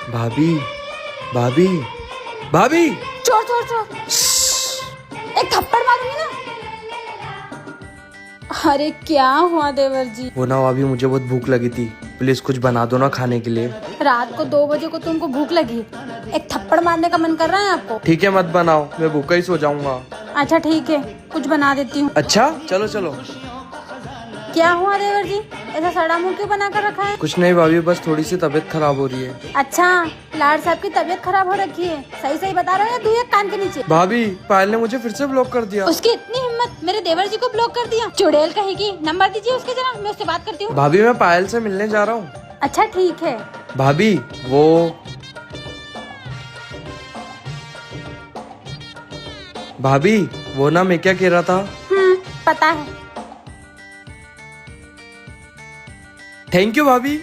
भाभी भाभी भाभी। चोर चोर चोर, एक थप्पड़ मारूंगी ना। अरे क्या हुआ देवर जी? वो ना भाभी, मुझे बहुत भूख लगी थी, प्लीज कुछ बना दो ना खाने के लिए। रात को 2 बजे को तुमको भूख लगी, एक थप्पड़ मारने का मन कर रहा है आपको? ठीक है, मत बनाओ, मैं भूखा ही सो जाऊंगा। अच्छा ठीक है, कुछ बना देती हूँ। अच्छा चलो चलो। क्या हुआ देवर जी, ऐसा सड़ा मुंह क्यों बना कर रखा है? कुछ नहीं भाभी, बस थोड़ी सी तबीयत खराब हो रही है। अच्छा, लाड साहब की तबीयत खराब हो रखी है, सही सही बता रहे हो या तू एक कान के नीचे? भाभी पायल ने मुझे फिर से ब्लॉक कर दिया। उसकी इतनी हिम्मत, मेरे देवर जी को ब्लॉक कर दिया। चुड़ैल कहेगी, नंबर दीजिए उसके जरा, मैं उससे बात करती हूँ। भाभी मैं पायल से मिलने जा रहा हूँ। अच्छा ठीक है। भाभी वो ना, मैं क्या कह रहा था। पता है। थैंक यू भाभी।